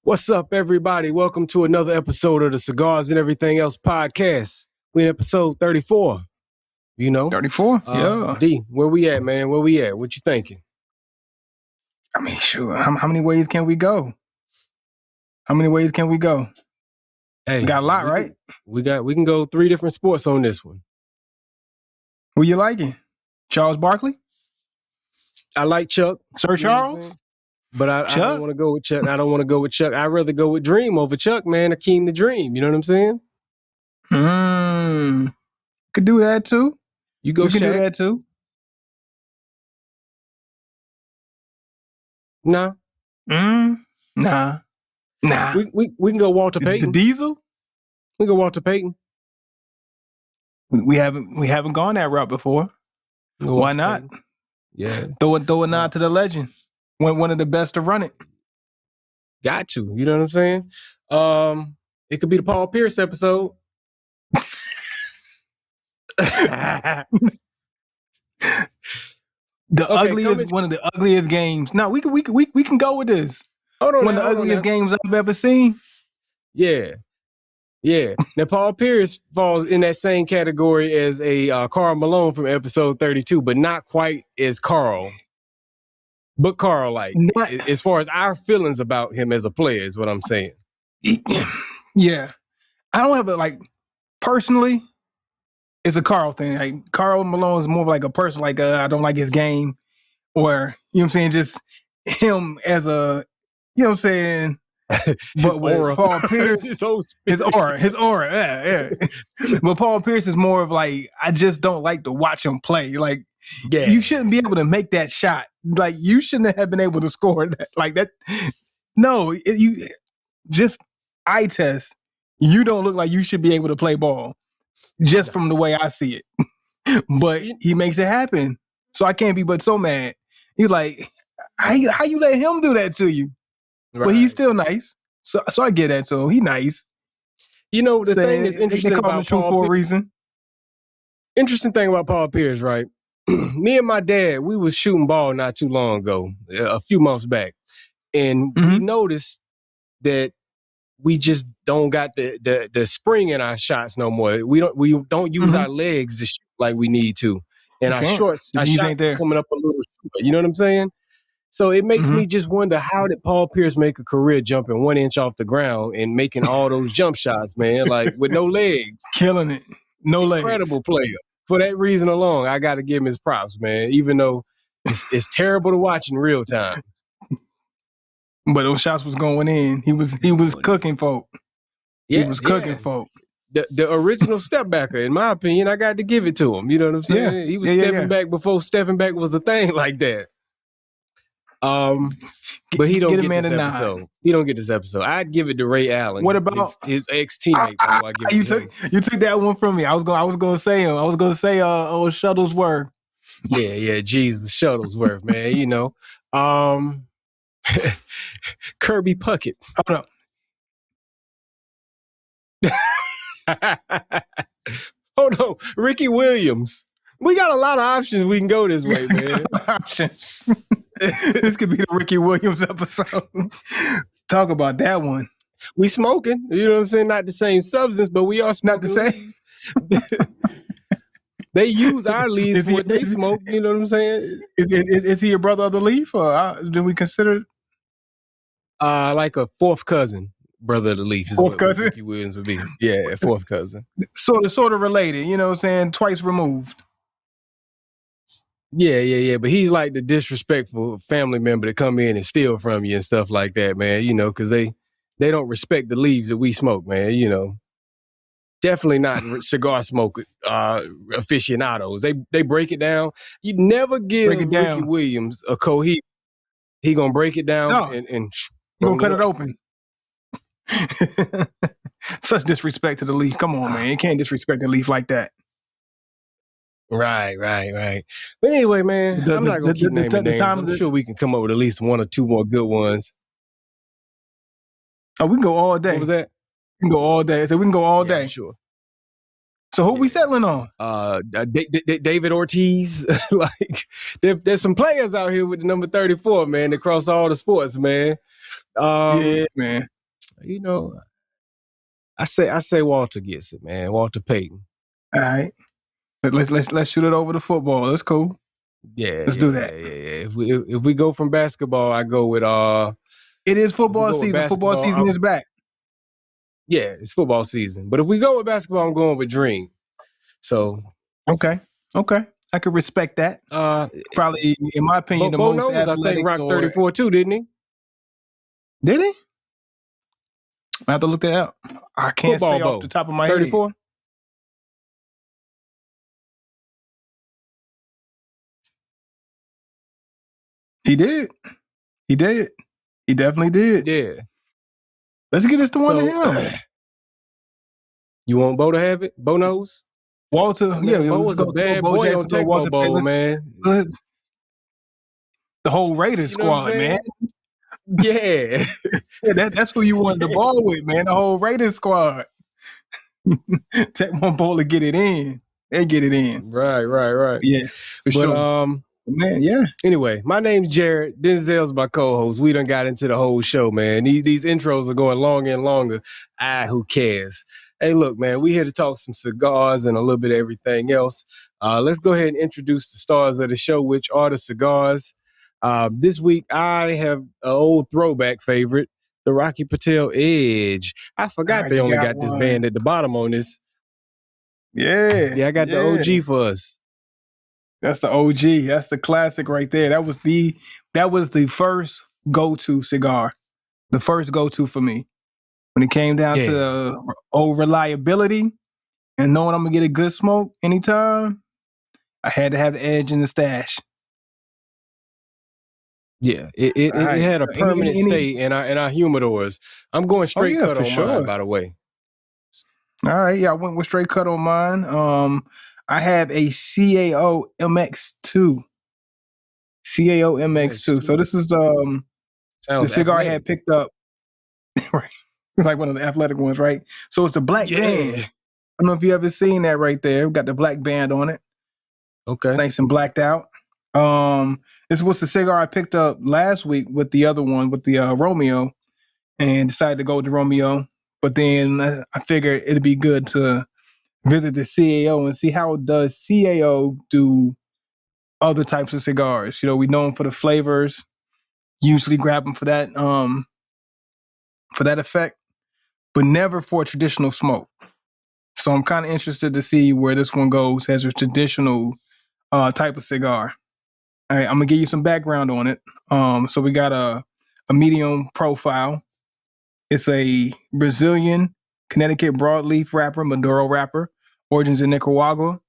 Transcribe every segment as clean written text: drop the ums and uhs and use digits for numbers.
What's up, everybody? Welcome to another episode of the Cigars and Everything Else podcast. We in episode 34. 34? Yeah. D, where we at, man? Where we at? What you thinking? I mean, sure. How many ways can we go? Hey, we got a lot, right? We can go 3 different sports on this one. Who you liking? Charles Barkley? I like Chuck. Sir Charles? But I don't want to go with Chuck. I'd rather go with Dream over Chuck, man. Akeem the Dream. You know what I'm saying? Could do that too. You can do that too. Nah. Nah. We can go Walter Payton. The Diesel? We can go Walter Payton. We haven't gone that route before. Why not? Payton. Yeah. Throw a nod to the legend. One of the best to run it. Got to. You know what I'm saying? It could be the Paul Pierce episode. One of the ugliest games. No, we can go with this. Hold on. One of the ugliest games I've ever seen. Yeah. Now Paul Pierce falls in that same category as a Karl Malone from episode 32, but not quite as Karl. But Karl, as far as our feelings about him as a player, is what I'm saying. Yeah, I don't have personally. It's a Karl thing. Like Karl Malone is more of like a person. Like I don't like his game, or you know what I'm saying. Just him as a, you know what I'm saying. But with Paul Pierce, his aura, yeah. But Paul Pierce is more of like, I just don't like to watch him play. Like, you shouldn't be able to make that shot. Like, you shouldn't have been able to score that. Like that. No, you just eye test. You don't look like you should be able to play ball, just from the way I see it. But he makes it happen, so I can't be but so mad. He's like, how you let him do that to you? Right. But he's still nice. So I get that. So he's nice. You know, the thing that's interesting about Paul for a reason. Interesting thing about Paul Pierce, right? Me and my dad, we was shooting ball not too long ago, a few months back. And we noticed that we just don't got the spring in our shots no more. We don't use our legs to shoot like we need to. And our shots ain't coming up a little short. You know what I'm saying? So it makes me just wonder, how did Paul Pierce make a career jumping 1 inch off the ground and making all those jump shots, man? Like with no legs. Killing it. No legs. Incredible player. For that reason alone, I got to give him his props, man, even though it's terrible to watch in real time. But those shots was going in. He was cooking folk. Yeah, he was cooking folk. The original step backer, in my opinion, I got to give it to him. You know what I'm saying? Yeah. He was stepping back before stepping back was a thing like that. But he don't get this episode. He don't get this episode. I'd give it to Ray Allen. What about his ex-teammate? You took that one from me. I was going to say him. I was going to say Shuttlesworth. Yeah, Jesus Shuttlesworth, man. You know, Kirby Puckett. Hold up. Hold on, Ricky Williams. We got a lot of options. We can go this way, man. Options. This could be the Ricky Williams episode. Talk about that one. We smoking. You know what I'm saying? Not the same substance, but we are smoking. Not the same. They use our leaves for what they smoke. You know what I'm saying? Is he a brother of the leaf, or do we consider like a fourth cousin? Brother of the leaf is fourth cousin? Ricky Williams would be. Yeah, a fourth cousin. Sort of related. You know what I'm saying? Twice removed. Yeah. But he's like the disrespectful family member to come in and steal from you and stuff like that, man. You know, because they don't respect the leaves that we smoke, man. You know, definitely not cigar smoke aficionados. They break it down. You never give Ricky Williams a coheed. He gonna break it down and he gonna cut it open. Such disrespect to the leaf. Come on, man. You can't disrespect the leaf like that. Right. But anyway, man, I'm not going to keep naming names. I'm sure we can come up with at least 1 or 2 more good ones. Oh, we can go all day. What was that? We can go all day. So we can go all day. Sure. So who we settling on? David Ortiz. Like, there's some players out here with the number 34, man, across all the sports, man. Yeah, man. You know, I say Walter gets it, man. Walter Payton. All right. Let's shoot it over to football. That's cool. Yeah, Let's do that. Yeah. If we go from basketball, I go with It is football season. Football season is back. Yeah, it's football season. But if we go with basketball, I'm going with Dream. So okay, I could respect that. Probably, in my opinion, the most athletic. I think rocked 34 too, didn't he? Did he? I have to look that up. I can't say off the top of my 34? head. He did. He definitely did. Yeah. Let's get this to one of him. You want Bo to have it? Bo knows? Walter, Bo was a bad boy on Tecmo Bowl, man. The whole Raiders squad, man. Yeah. That's who you wanted the ball with, man. The whole Raiders squad. Tecmo Bowl to get it in. They get it in. Right. Yeah, for sure. Man, yeah. Anyway, my name's Jared. Denzel's my co-host. We done got into the whole show, man. These intros are going longer and longer. Who cares? Hey, look, man, we here to talk some cigars and a little bit of everything else. Let's go ahead and introduce the stars of the show, which are the cigars. This week, I have an old throwback favorite, the Rocky Patel Edge. I forgot they only got this band at the bottom on this. Yeah. I got the OG for us. That's the OG. That's the classic right there. That was the first go-to cigar. The first go-to for me. When it came down to old reliability and knowing I'm gonna get a good smoke anytime, I had to have the Edge in the stash. Yeah, it had a permanent stay in our humidors. I'm going straight cut on mine, by the way. All right, I went with straight cut on mine. I have a CAO MX2. CAO MX2. So this is the cigar I had picked up. Right. Like one of the athletic ones, right? So it's the black band. I don't know if you ever seen that right there. We got the black band on it. Okay. Nice and blacked out. This was the cigar I picked up last week with the other one, with the Romeo, and decided to go with the Romeo. But then I figured it'd be good to visit the CAO and see how does CAO do other types of cigars. You know, we know them for the flavors. Usually grab them for that effect, but never for traditional smoke. So I'm kind of interested to see where this one goes as a traditional type of cigar. All right, I'm gonna give you some background on it. So we got a medium profile. It's a Brazilian Connecticut broadleaf wrapper, Maduro wrapper, origins in Nicaragua.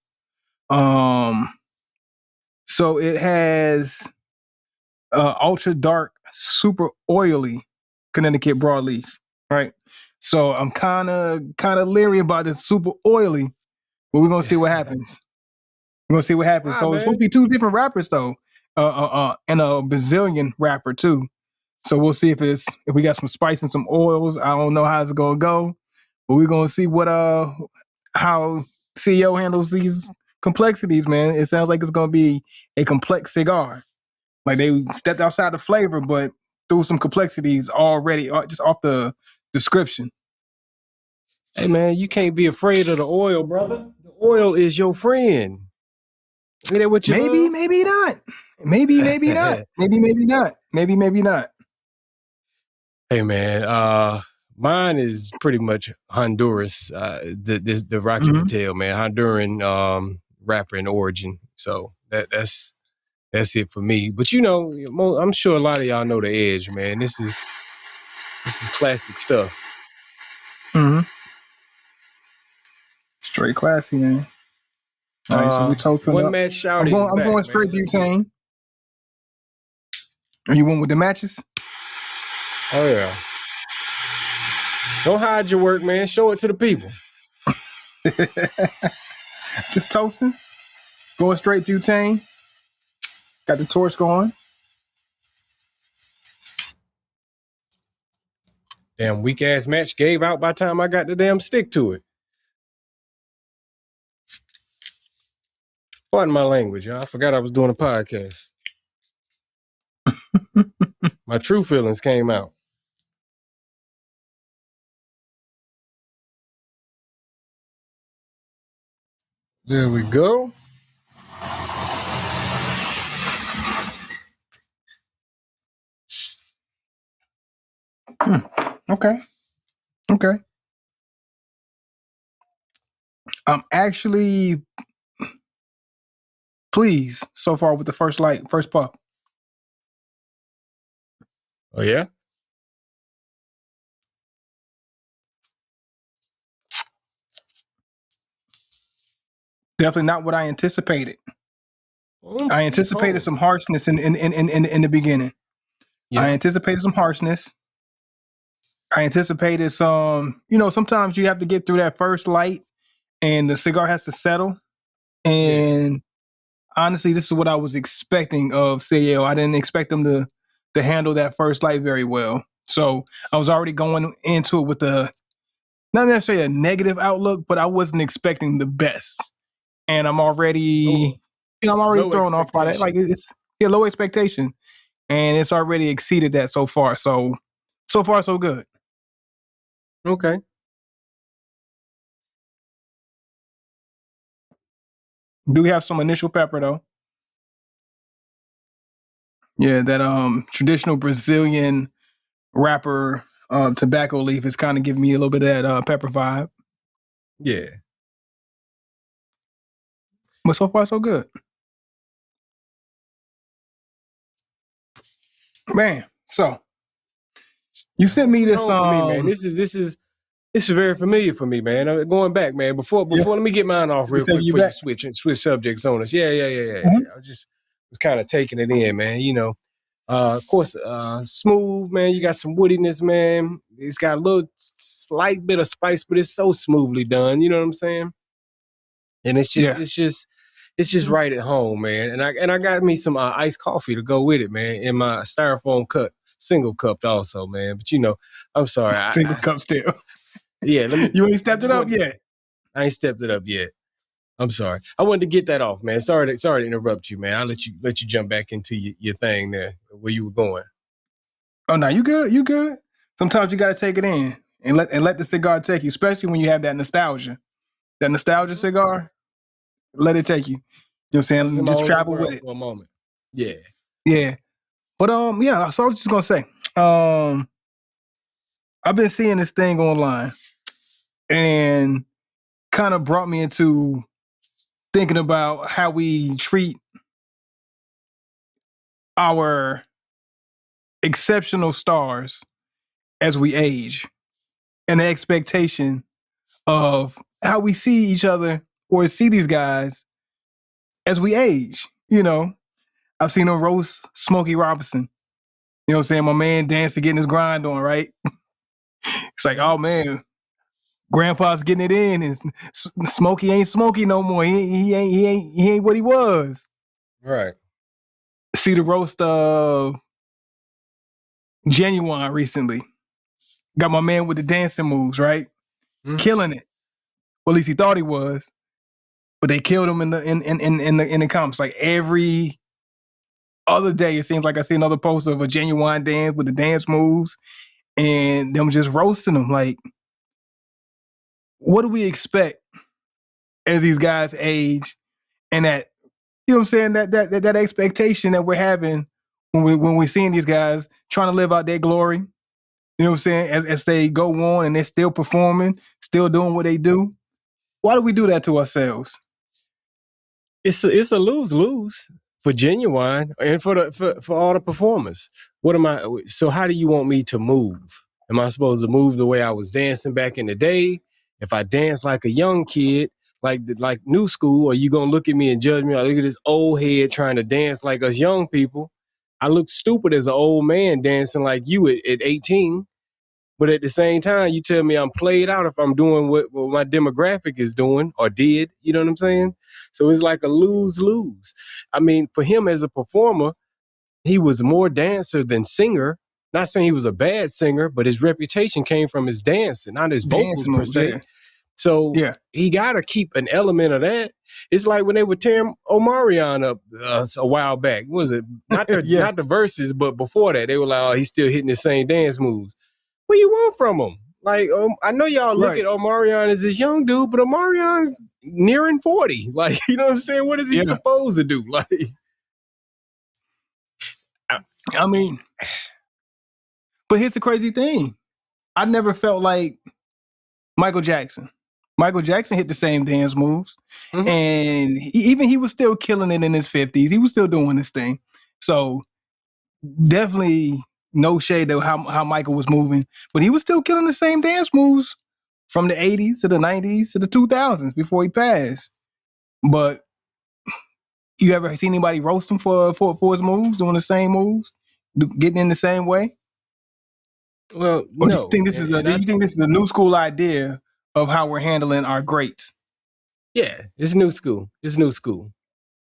So it has ultra dark, super oily Connecticut broadleaf, right? So I'm kind of leery about this super oily, but we're gonna see what happens. We're gonna see what happens. So it's supposed to be two different wrappers though, and a Brazilian wrapper too. So we'll see if we got some spice and some oils. I don't know how it's gonna go, but we're gonna see what how CEO handles these complexities, man. It sounds like it's gonna be a complex cigar. Like they stepped outside the flavor, but threw some complexities already, just off the description. Hey man, you can't be afraid of the oil, brother. The oil is your friend. Ain't that what you maybe love? Maybe not. Maybe not. Maybe not. Hey man, mine is pretty much Honduras. The Rocky Patel, man, Honduran rapper in origin. So that's it for me. But you know, I'm sure a lot of y'all know the Edge, man. This is classic stuff. Straight classy, man. All right, so we toasting one up. match shout. I'm going straight butane. Are you one with the matches? Oh yeah. Don't hide your work, man. Show it to the people. Just toasting. Going straight butane. Got the torch going. Damn weak ass match gave out by the time I got the damn stick to it. Pardon my language, y'all. I forgot I was doing a podcast. My true feelings came out. There we go. Okay. I'm actually pleased so far with the first puff. Oh, yeah? Definitely not what I anticipated. I anticipated some harshness in the beginning. Yeah. I anticipated some harshness. I anticipated some, sometimes you have to get through that first light and the cigar has to settle. And honestly, this is what I was expecting of CAO. I didn't expect them to handle that first light very well. So I was already going into it with not necessarily a negative outlook, but I wasn't expecting the best. And I'm already, thrown off by that. Like it's low expectation, and it's already exceeded that so far. So far, so good. Okay. Do we have some initial pepper though? Yeah, that traditional Brazilian wrapper tobacco leaf is kind of giving me a little bit of that pepper vibe. Yeah. But so far, so good. Man, so you sent me this for me, man. This is very familiar for me, man. I'm going back, man. Before let me get mine off real quick before you switch subjects on us. Yeah. Mm-hmm. I just was kind of taking it in, man. Of course, smooth, man. You got some woodiness, man. It's got a little slight bit of spice, but it's so smoothly done. You know what I'm saying? And it's just right at home, man. And I got me some iced coffee to go with it, man, in my styrofoam cup, single cupped also, man. But I'm sorry, single cup still. Yeah, you ain't stepped it up yet. I ain't stepped it up yet. I'm sorry. I wanted to get that off, man. Sorry to interrupt you, man. I'll let you jump back into your thing there, where you were going. Oh no, you good. You good. Sometimes you gotta take it in and let the cigar take you, especially when you have that nostalgia. That nostalgia cigar, let it take you. You know what I'm saying? Just travel with it for a moment. Yeah. Yeah. But yeah, so I was just gonna say, I've been seeing this thing online and kind of brought me into thinking about how we treat our exceptional stars as we age and the expectation of how we see each other or see these guys as we age. I've seen them roast Smokey Robinson. You know what I'm saying? My man dancing, getting his grind on, right? It's like, oh man, Grandpa's getting it in, and Smokey ain't Smokey no more. He ain't what he was. Right. See the roast of Genuine recently. Got my man with the dancing moves, right? Mm-hmm. Killing it. Well, at least he thought he was. But they killed him in the comps. Like every other day, it seems like I see another post of a Genuine dance with the dance moves, and them just roasting them. Like, what do we expect as these guys age? And that, you know what I'm saying, that expectation that we're having when we're seeing these guys trying to live out their glory, you know what I'm saying, as they go on and they're still performing, still doing what they do. Why do we do that to ourselves? It's a lose-lose for Genuine and for all the performers. So how do you want me to move? Am I supposed to move the way I was dancing back in the day? If I dance like a young kid, like new school, are you going to look at me and judge me? Like, look at this old head trying to dance like us young people. I look stupid as an old man dancing like you at 18. But at the same time, you tell me I'm played out if I'm doing what my demographic is doing or did. You know what I'm saying? So it's like a lose-lose. I mean, for him as a performer, he was more dancer than singer. Not saying he was a bad singer, but his reputation came from his dancing, not his vocals per se. Yeah. So he got to keep an element of that. It's like when they were tearing Omarion up a while back. What was it? Not the verses, but before that, they were like, oh, he's still hitting the same dance moves. What do you want from him? Like, I know y'all look at Omarion as this young dude, but Omarion's nearing 40. Like, you know what I'm saying? What is he supposed to do? Like, I mean, but here's the crazy thing. I never felt like Michael Jackson. Michael Jackson hit the same dance moves, and he was still killing it in his 50s. He was still doing this thing. So definitely no shade of how Michael was moving, but he was still killing the same dance moves from the 80s to the 90s to the 2000s before he passed. But you ever seen anybody roast him for his moves, doing the same moves, getting in the same way? Well, or no. Do you think this is a new school idea of how we're handling our greats? Yeah, it's new school. It's new school.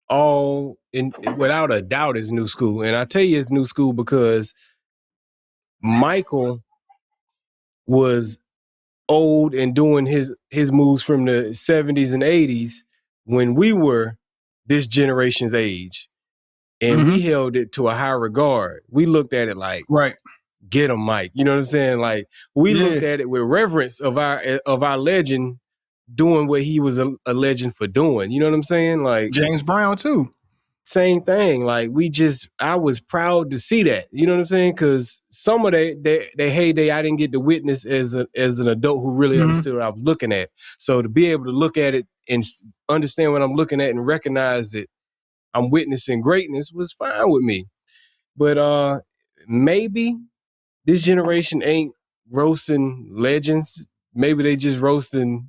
All without a doubt is new school. And I tell you it's new school because Michael was old and doing his moves from the 70s and 80s when we were this generation's age. And we held it to a high regard. We looked at it like, get him, Mike. You know what I'm saying? Like, we looked at it with reverence of our legend doing what he was a legend for doing. You know what I'm saying? Like James Brown too. Same thing. Like I was proud to see that. You know what I'm saying? Because some of their heyday I didn't get to witness as an adult who really understood what I was looking at. So to be able to look at it and understand what I'm looking at and recognize that I'm witnessing greatness was fine with me. But maybe this generation ain't roasting legends. Maybe they just roasting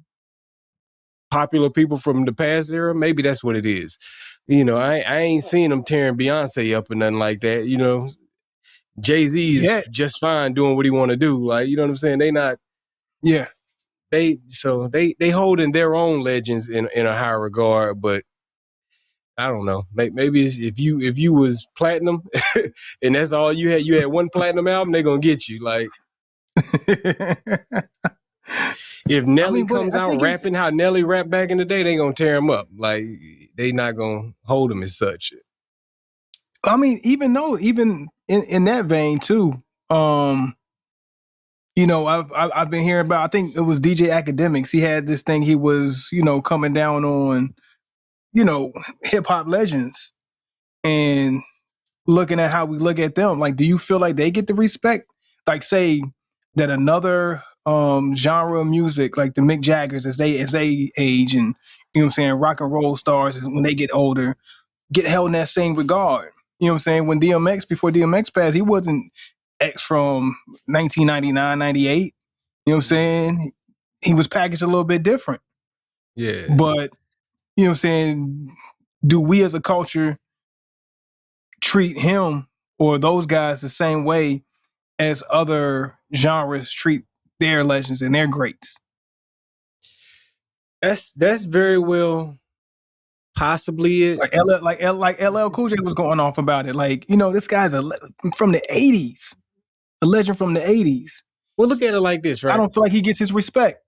popular people from the past era. Maybe that's what it is. You know, I ain't seen them tearing Beyonce up or nothing like that. You know, Jay-Z is just fine doing what he want to do. Like, you know what I'm saying? They not. Yeah. They holding their own legends in a high regard, but I don't know. Maybe it's if you was platinum and that's all you had one platinum album, they gonna get you. Like if Nelly comes out rapping how Nelly rapped back in the day, they gonna tear him up. Like they not gonna hold him as such. I mean, even in that vein too, you know, I've been hearing about. I think it was DJ Academics. He had this thing. He was, you know, coming down on, you know, hip hop legends and looking at how we look at them. Like, do you feel like they get the respect? Like, say that another genre of music, like the Mick Jaggers, as they age, and you know what I'm saying, rock and roll stars, when they get older, get held in that same regard. You know what I'm saying? When before DMX passed, he wasn't X from 1999, 98. You know what I'm saying? He was packaged a little bit different. Yeah. But, you know what I'm saying, do we as a culture treat him or those guys the same way as other genres treat their legends and their greats? That's very well possibly it. Like LL Cool J was going off about it. Like, you know, this guy's from the 80s, a legend from the 80s. Well, look at it like this, right? I don't feel like he gets his respect.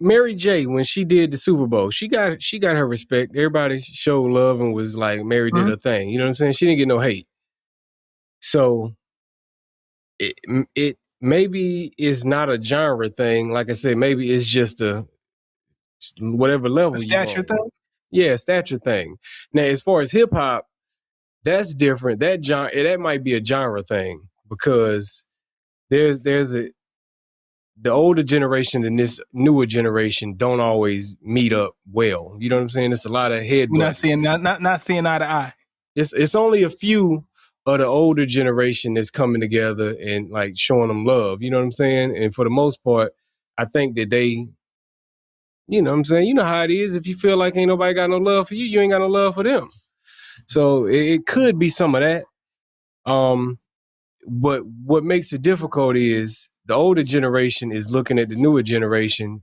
Mary J, when she did the Super Bowl, she got her respect. Everybody showed love and was like, Mary did her thing. You know what I'm saying? She didn't get no hate. So it maybe is not a genre thing. Like I said, maybe it's just a whatever level you want. Stature thing? Yeah, stature thing. Now, as far as hip hop, that's different. That might be a genre thing because there's the older generation and this newer generation don't always meet up well. You know what I'm saying? It's a lot of head. Not seeing eye to eye. It's only a few of the older generation that's coming together and like showing them love. You know what I'm saying? And for the most part, I think that they, you know what I'm saying? You know how it is. If you feel like ain't nobody got no love for you, you ain't got no love for them. So it could be some of that. But what makes it difficult is the older generation is looking at the newer generation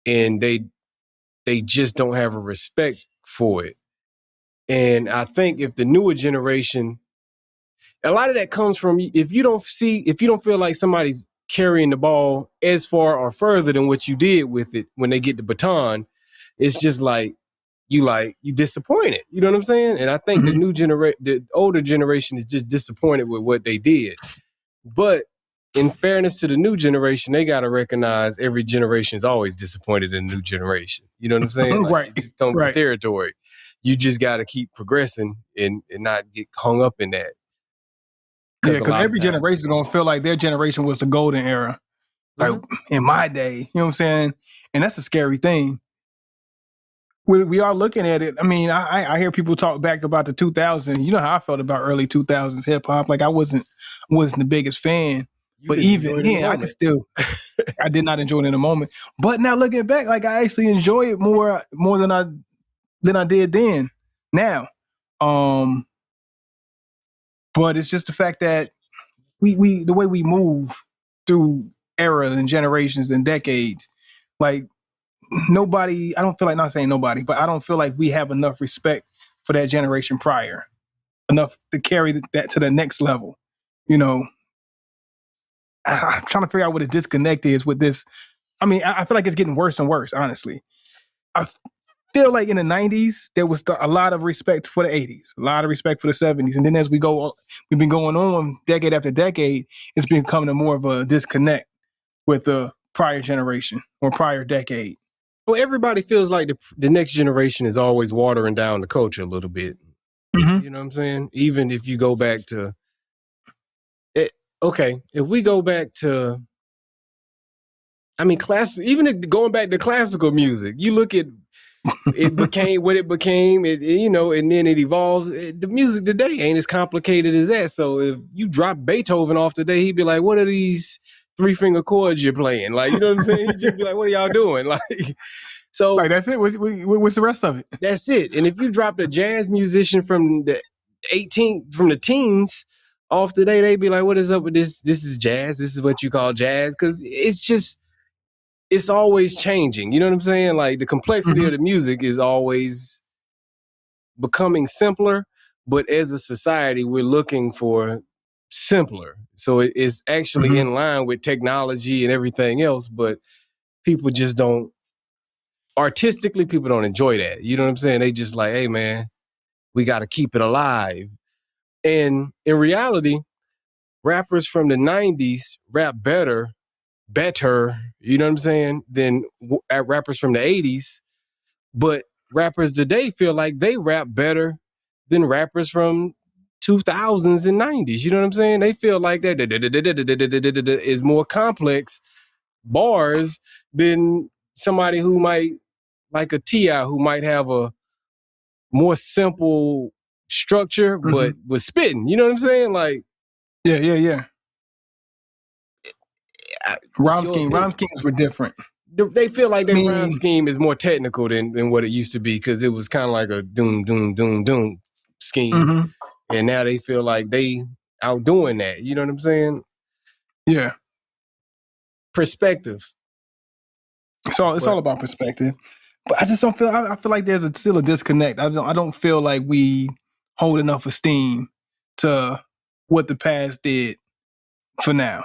and they just don't have a respect for it. And I think if the newer generation, a lot of that comes from if you don't feel like somebody's carrying the ball as far or further than what you did with it when they get the baton, it's just like you disappointed. You know what I'm saying? And I think the older generation is just disappointed with what they did. But in fairness to the new generation, they got to recognize every generation is always disappointed in the new generation. You know what I'm saying? Like, Right. it just comes with territory. You just got to keep progressing and not get hung up in that. Yeah, because every generation is going to feel like their generation was the golden era. Like in my day, you know what I'm saying? And that's a scary thing. We are looking at it. I mean, I hear people talk back about the 2000s. You know how I felt about early 2000s hip hop. Like I wasn't the biggest fan, but even then, I could still. I did not enjoy it in the moment. But now looking back, like I actually enjoy it more than I did then. Now, but it's just the fact that we the way we move through eras and generations and decades, like. Nobody, I don't feel like, not saying nobody, but I don't feel like we have enough respect for that generation prior, enough to carry that to the next level. You know, I'm trying to figure out what a disconnect is with this. I mean, I feel like it's getting worse and worse, honestly. I feel like in the 90s, there was a lot of respect for the 80s, a lot of respect for the 70s. And then as we've been going on decade after decade, it's been becoming more of a disconnect with the prior generation or prior decade. Well, everybody feels like the next generation is always watering down the culture a little bit. Mm-hmm. You know what I'm saying? Even if you go back to it, okay, if we go back to, I mean, even going back to classical music, you look at it became what it became, you know, and then it evolves. The music today ain't as complicated as that. So if you drop Beethoven off today, he'd be like, "What are these 3-finger chords you're playing?" Like, you know what I'm saying? He'd just be like, "What are y'all doing?" Like. So like that's it. What's the rest of it? That's it. And if you dropped a jazz musician from the teens off today, they'd be like, "What is up with this? This is jazz. This is what you call jazz." Because it's always changing. You know what I'm saying? Like the complexity of the music is always becoming simpler. But as a society, we're looking for simpler. So it's actually in line with technology and everything else. But people just don't. Artistically, people don't enjoy that. You know what I'm saying? They just like, hey, man, we got to keep it alive. And in reality, rappers from the 90s rap better, you know what I'm saying, than rappers from the 80s. But rappers today feel like they rap better than rappers from 2000s and 90s. You know what I'm saying? They feel like that is more complex bars than somebody who might, like a T.I., who might have a more simple structure, but was spitting. You know what I'm saying? Like, yeah. Rhyme schemes were different. They feel like their rhyme scheme is more technical than what it used to be, because it was kind of like a doom, doom, doom, doom scheme. And now they feel like they outdoing that. You know what I'm saying? Yeah. Perspective. It's all about perspective. But I just don't feel. I feel like there's still a disconnect. I don't feel like we hold enough esteem to what the past did for now,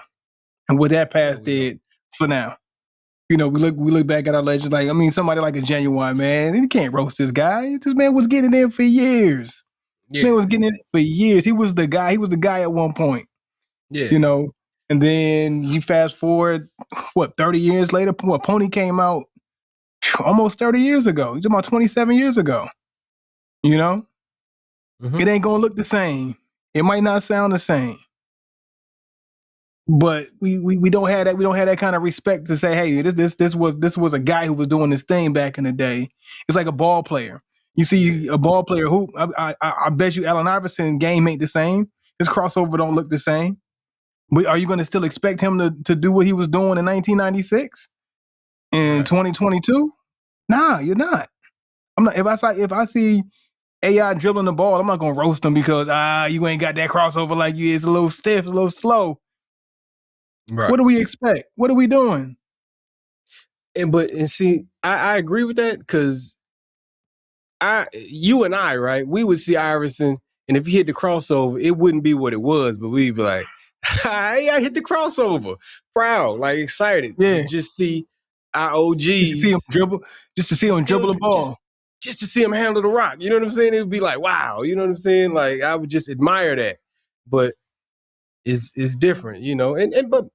and what that past did for now. You know, we look back at our legends. Like, I mean, somebody like a Genuine, man, you can't roast this guy. This man was getting in for years. Yeah. Man was getting in for years. He was the guy. He was the guy at one point. Yeah. You know, and then you fast forward, 30 years later, Pony came out almost 30 years ago. He's about 27 years ago. You know? It ain't gonna look the same. It might not sound the same. But we don't have that. We don't have that kind of respect to say, hey, this was a guy who was doing this thing back in the day. It's like a ball player. You see a ball player hoop. I bet you Allen Iverson game ain't the same. His crossover don't look the same. But are you going to still expect him to do what he was doing in 1996 in 2022? Nah, you're not. I'm not. If I see AI dribbling the ball, I'm not going to roast him because you ain't got that crossover like you. It's a little stiff, a little slow. Right. What do we expect? What are we doing? And see, I agree with that, because you and I, right? We would see Iverson, and if he hit the crossover, it wouldn't be what it was, but we'd be like, "Hey, I hit the crossover!" Proud, like excited to just see our OGs, just to see him dribble, the ball, just to see him handle the rock. You know what I'm saying? It would be like, wow. You know what I'm saying? Like, I would just admire that, but is different, you know. And but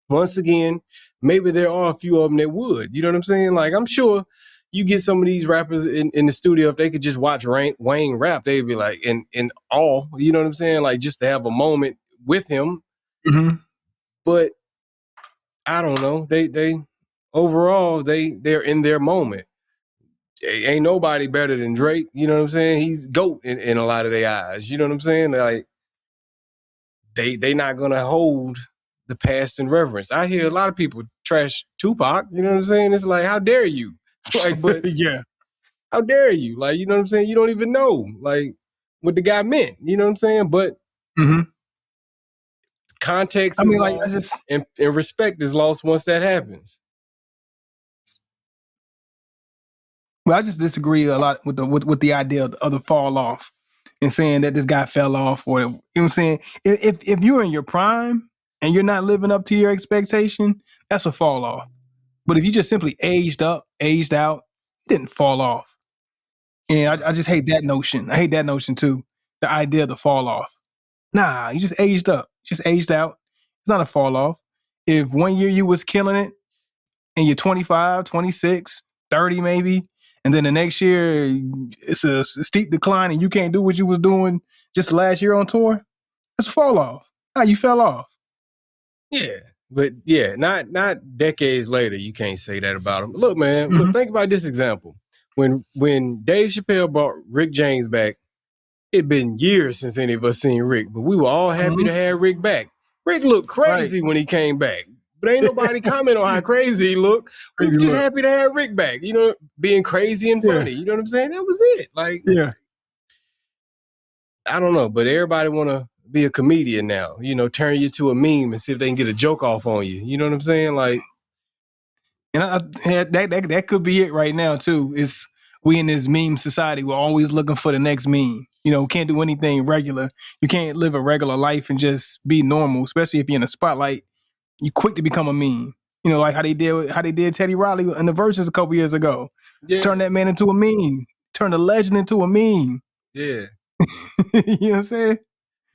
once again, maybe there are a few of them that would, you know what I'm saying? Like, I'm sure you get some of these rappers in the studio, if they could just watch Wayne rap, they'd be like in awe, you know what I'm saying? Like, just to have a moment with him. Mm-hmm. But I don't know. They overall, they're in their moment. Ain't nobody better than Drake, you know what I'm saying? He's GOAT in a lot of their eyes, you know what I'm saying? Like, they not gonna hold the past in reverence. I hear a lot of people trash Tupac, you know what I'm saying? It's like, how dare you? Like, but Yeah. how dare you? Like, you know what I'm saying? You don't even know, like, what the guy meant, you know what I'm saying? But Mm-hmm. context I is mean, like, lost, and respect is lost once that happens. well, I just disagree a lot with the idea of the fall off and saying that this guy fell off, or, you know what I'm saying? If you're in your prime and you're not living up to your expectation, that's a fall off. But if you just simply aged up, aged out, you didn't fall off. And I just hate that notion. I hate that notion too. The idea of the fall off. Nah, you just aged up, just aged out. It's not a fall off. If one year you was killing it and you're 25, 26, 30 maybe, and then the next year it's a steep decline and you can't do what you was doing just last year on tour, that's a fall off. Nah, you fell off. Yeah. But yeah, not decades later, you can't say that about him. Look, man, look, think about this example. When Dave Chappelle brought Rick James back, it'd been years since any of us seen Rick, but we were all happy to have Rick back. Rick looked crazy when he came back, but ain't nobody comment on how crazy he looked. We were just happy to have Rick back, you know, being crazy and funny. You know what I'm saying? That was it. Like, I don't know, but everybody want to be a comedian now, you know, turn you to a meme and see if they can get a joke off on you. You know what I'm saying? Like, and that could be it right now too. It's we in this meme society. We're always looking for the next meme. You know, can't do anything regular. You can't live a regular life and just be normal, especially if you're in the spotlight. You quick to become a meme. You know, like how they did Teddy Riley in the Verses a couple years ago. Yeah. Turn that man into a meme. Turn the legend into a meme. Yeah. You know what I'm saying?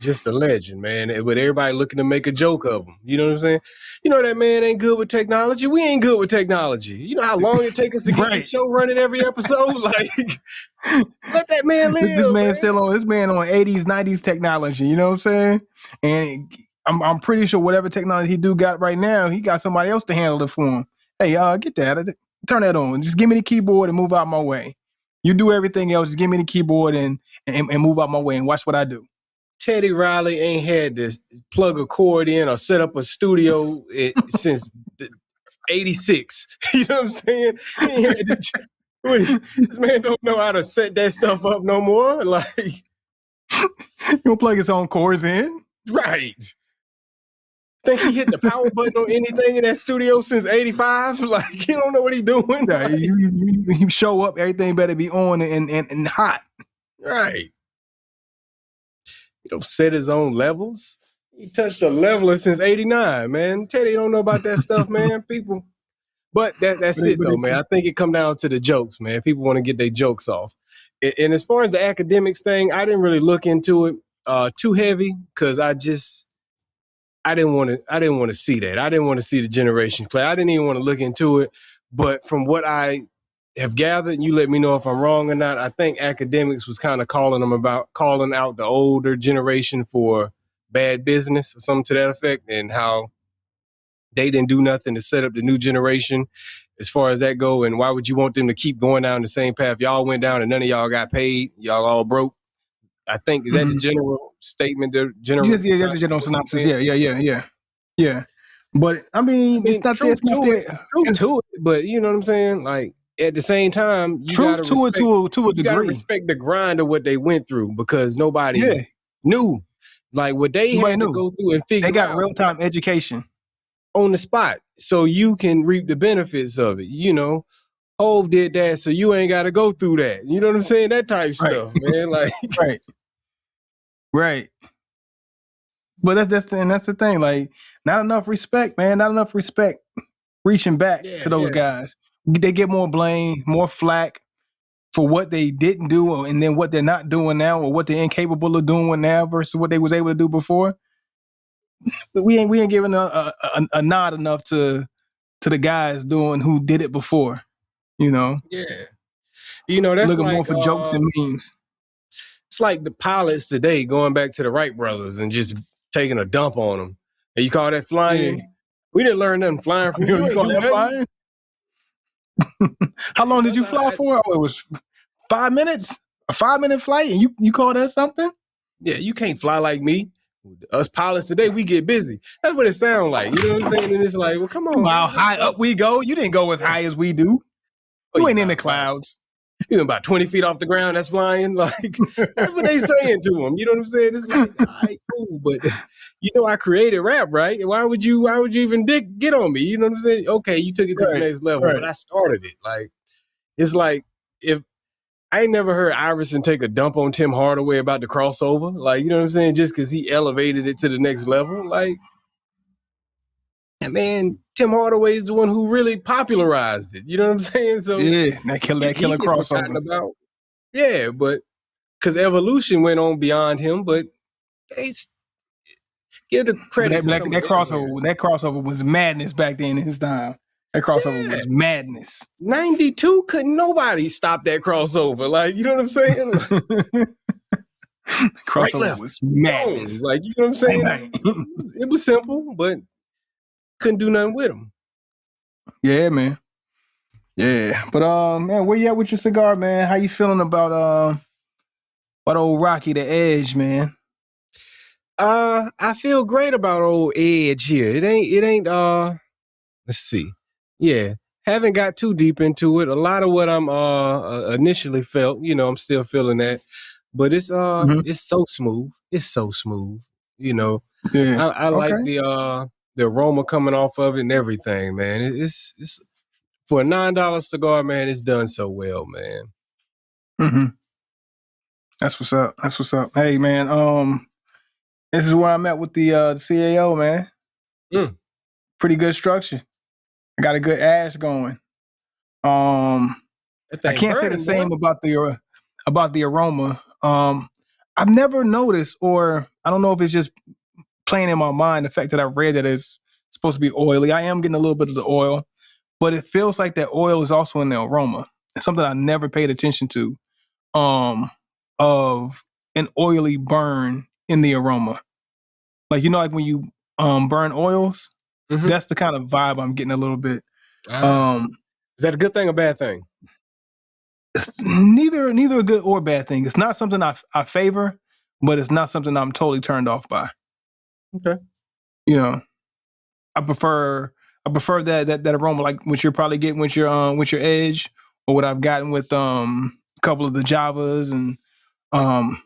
Just a legend, man. With everybody looking to make a joke of him. You know what I'm saying? You know that man ain't good with technology. We ain't good with technology. You know how long it takes us to get this show running every episode? Like, let that man live. This man still on 80s, 90s technology. You know what I'm saying? And I'm pretty sure whatever technology he got right now, he got somebody else to handle it for him. Hey, get that. Turn that on. Just give me the keyboard and move out my way. You do everything else. Just give me the keyboard and move out my way and watch what I do. Teddy Riley ain't had to plug a cord in or set up a studio since 86. You know what I'm saying? He ain't had to, this man don't know how to set that stuff up no more. Like, he don't plug his own cords in. Right. Think he hit the power button on anything in that studio since 85? Like, he don't know what he doing. Yeah, like, you show up, everything better be on and hot. Right. He don't set his own levels. He touched a leveler since 89, man. Teddy don't know about that stuff, man. People. But that's it, though, man. I think it come down to the jokes, man. People want to get their jokes off. And as far as the academics thing, I didn't really look into it too heavy because I didn't want to see that. I didn't want to see the generations play. I didn't even want to look into it. But from what I have gathered, and you let me know if I'm wrong or not, I think academics was kind of calling out the older generation for bad business or something to that effect, and how they didn't do nothing to set up the new generation as far as that go. And why would you want them to keep going down the same path y'all went down and none of y'all got paid? Y'all all broke. I think, is that the general statement? The general, that's the general synopsis. Yeah. But I mean it's not there. Truth to it, but you know what I'm saying? Like, at the same time, you gotta respect, to a degree. You gotta respect the grind of what they went through, because nobody knew, like, what they had to go through and figure out. They got real-time education on the spot, so you can reap the benefits of it. You know, Hov did that, so you ain't got to go through that. You know what I'm saying? That type of stuff, man. Like, right. But that's the thing. Like, not enough respect, man. Not enough respect reaching back to those guys. They get more blame, more flack for what they didn't do, and then what they're not doing now, or what they're incapable of doing now versus what they was able to do before. we ain't giving a nod enough to the guys doing who did it before. You know, Yeah. You know, that's looking more like for jokes and memes. it's like the pilots today going back to the Wright brothers and just taking a dump on them. And you call that flying? Yeah. We didn't learn nothing flying from you. You ain't call do that nothing. flying? How long did you fly for? Oh, it was 5 minutes. A 5-minute flight, and you call that something? Yeah, you can't fly like me. Us pilots today, we get busy. That's what it sounds like. You know what I'm saying? And it's like, well, come on. How high up we go? You didn't go as high as we do. You ain't in the clouds. You about 20 feet off the ground, that's flying. Like, that's what they saying to him. You know what I'm saying? It's like, all right, cool, but you know I created rap, right? Why would you even get on me? You know what I'm saying? Okay, you took it to the next level, but I started it. Like, it's like, if I ain't never heard Iverson take a dump on Tim Hardaway about the crossover. Like, you know what I'm saying? Just because he elevated it to the next level. Like, man, Tim Hardaway is the one who really popularized it. You know what I'm saying? So yeah, that killer crossover. About. Yeah, but because evolution went on beyond him, but they give the credit to that crossover was madness back then in his time. That crossover was madness. 92 couldn't nobody stop that crossover. Like, you know what I'm saying? Crossover was madness. Like, you know what I'm saying? It was simple, but couldn't do nothing with him. Yeah, man. Yeah, but man, where you at with your cigar, man? How you feeling about old Rocky the Edge, man? I feel great about old Edge here. It ain't let's see. Yeah, haven't got too deep into it. A lot of what I'm initially felt, you know, I'm still feeling that. But it's it's so smooth. It's so smooth. You know. Yeah. I like the aroma coming off of it and everything, man. It's for a $9 cigar, man, it's done so well, man. Mm-hmm. That's what's up. That's what's up. Hey, man, this is where I'm at with the CAO, man. Pretty good structure. I got a good ash going. I can't say the same about the aroma. I've never noticed, or I don't know if it's just playing in my mind, the fact that I read that it's supposed to be oily. I am getting a little bit of the oil, but it feels like that oil is also in the aroma. It's something I never paid attention to, of an oily burn in the aroma. Like, you know, like when you burn oils, that's the kind of vibe I'm getting a little bit. Is that a good thing or bad thing? It's neither a good or bad thing. It's not something I favor, but it's not something I'm totally turned off by. Okay. You know, I prefer that aroma, like what you're probably getting with your Edge, or what I've gotten with a couple of the Javas and the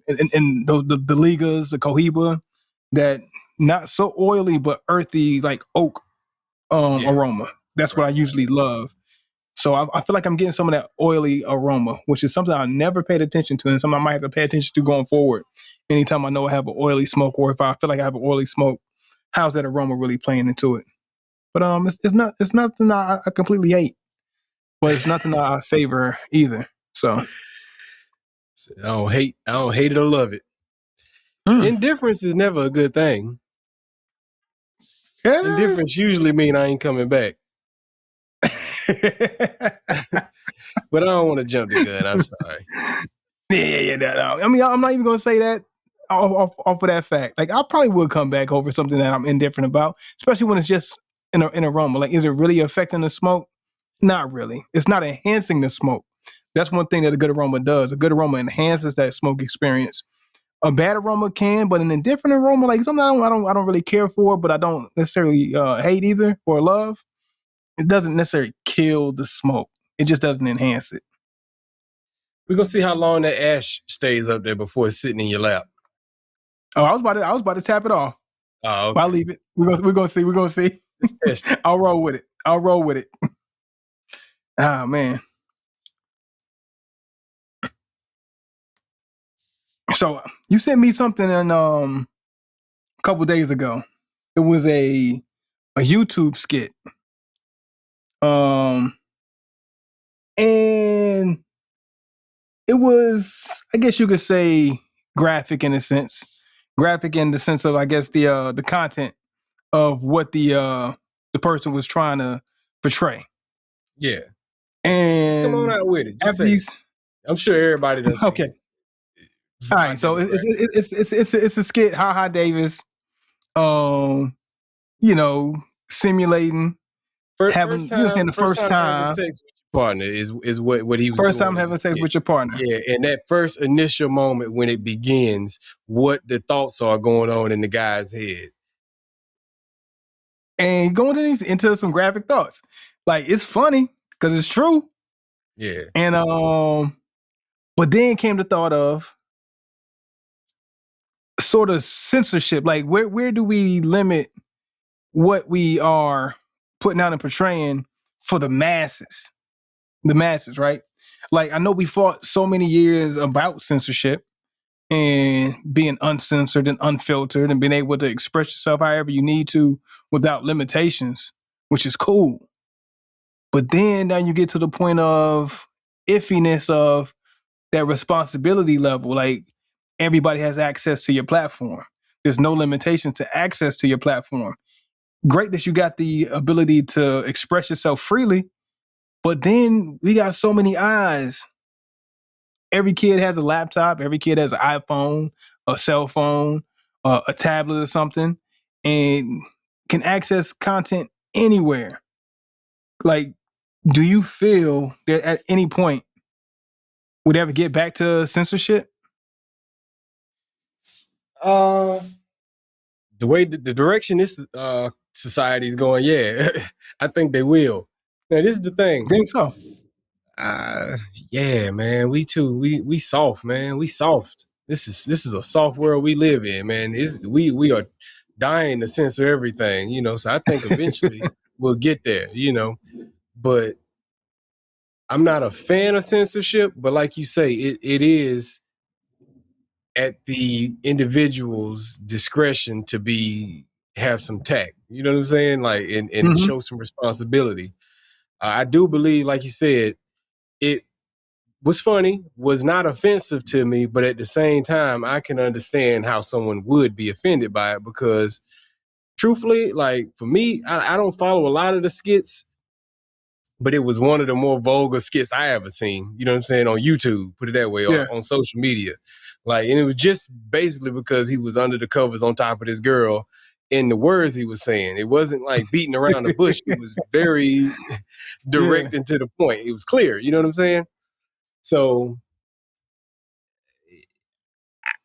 Ligas, the Cohiba, that not so oily but earthy, like oak aroma. That's what I usually love. So I feel like I'm getting some of that oily aroma, which is something I never paid attention to, and something I might have to pay attention to going forward. Anytime I know I have an oily smoke, or if I feel like I have an oily smoke, how's that aroma really playing into it? But it's nothing I completely hate, but it's nothing I favor either. So I don't hate it or love it. Indifference is never a good thing. Yeah. Indifference usually mean I ain't coming back. But I don't want to jump the gun. I'm sorry. Yeah. I mean, I'm not even gonna say that off of that fact. Like, I probably would come back over something that I'm indifferent about, especially when it's just an aroma. Like, is it really affecting the smoke? Not really. It's not enhancing the smoke. That's one thing that a good aroma does. A good aroma enhances that smoke experience. A bad aroma can, but an indifferent aroma, like something I don't really care for, but I don't necessarily hate either or love. It doesn't necessarily kill the smoke. It just doesn't enhance it. We're gonna see how long that ash stays up there before it's sitting in your lap. Oh, I was about to tap it off. Oh, okay. I'll leave it. We're gonna see. I'll roll with it. Ah, man. So you sent me something in a couple days ago. It was a YouTube skit. And it was, I guess you could say, graphic in a sense, graphic in the sense of, I guess, the content of what the person was trying to portray. Yeah. And just come on out with it. Just after say these, it. I'm sure everybody does. okay. All right, so it's a skit. Ha Ha Davis, simulating having the first time having sex with your partner is what he was first doing. Time having sex with your partner. Yeah, and that first initial moment when it begins, what the thoughts are going on in the guy's head. And going into some graphic thoughts. Like, it's funny because it's true. Yeah. And but then came the thought of sort of censorship. Like, where do we limit what we are putting out and portraying for the masses? The masses, right? Like, I know we fought so many years about censorship and being uncensored and unfiltered and being able to express yourself however you need to without limitations, which is cool. But then now you get to the point of iffiness of that responsibility level. Like, everybody has access to your platform. There's no limitation to access to your platform. Great that you got the ability to express yourself freely, but then we got so many eyes. Every kid has a laptop. Every kid has an iPhone, a cell phone, a tablet or something, and can access content anywhere. Like, do you feel that at any point would ever get back to censorship? The way the direction this society is going, yeah, I think they will. Now, this is the thing. Think so? Yeah, man. We soft, man. We soft. This is a soft world we live in, man. We are dying to censor everything, So I think eventually we'll get there, But I'm not a fan of censorship. But like you say, it is at the individual's discretion to have some tact. You know what I'm saying? Like, and show some responsibility. I do believe, like you said, it was funny, was not offensive to me, but at the same time, I can understand how someone would be offended by it because, truthfully, like, for me, I don't follow a lot of the skits, but it was one of the more vulgar skits I ever seen, you know what I'm saying, on YouTube, put it that way, on social media. Like, and it was just basically because he was under the covers on top of this girl in the words he was saying. It wasn't like beating around the bush. It was very direct and to the point. It was clear, you know what I'm saying? So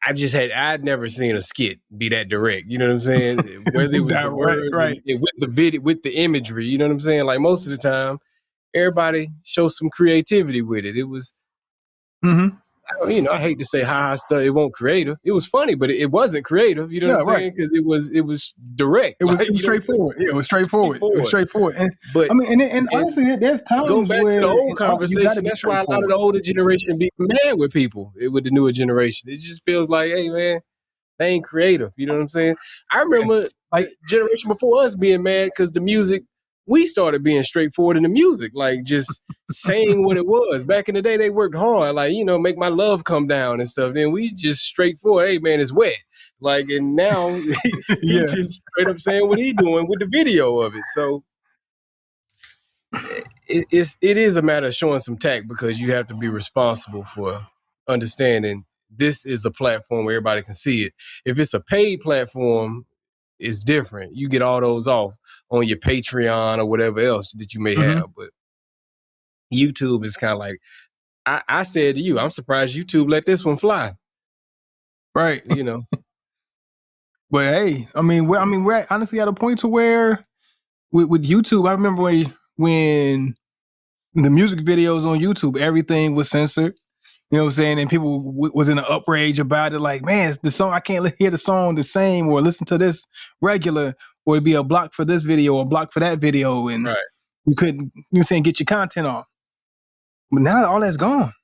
I'd never seen a skit be that direct, you know what I'm saying? Whether it was the words and with the video, with the imagery, you know what I'm saying? Like, most of the time, everybody shows some creativity with it. It was, I hate to say ha stuff. It wasn't creative. It was funny, but it wasn't creative. You know what I'm saying? Because it was direct. It was straightforward. Yeah, it was straightforward. It was straightforward. But I mean, and honestly, there's times go back to the old conversation. That's why a lot of the older generation be mad with people, with the newer generation. It just feels like, hey, man, they ain't creative. You know what I'm saying? I remember like generation before us being mad because the music, we started being straightforward in the music, like just saying what it was. Back in the day, they worked hard, like, make my love come down and stuff. Then we just straightforward, hey, man, it's wet. Like, and now he just straight up saying what he doing with the video of it. So it is a matter of showing some tact because you have to be responsible for understanding this is a platform where everybody can see it. If it's a paid platform, it's different. You get all those off on your Patreon or whatever else that you may have. But YouTube is kind of like, I said to you, I'm surprised YouTube let this one fly. Right. But hey, we're honestly at a point to where with YouTube, I remember when the music videos on YouTube, everything was censored. You know what I'm saying? And people was in an uprage about it. Like, man, the song, I can't hear the song the same or listen to this regular, or it'd be a block for this video or a block for that video. And you couldn't, get your content off. But now all that's gone.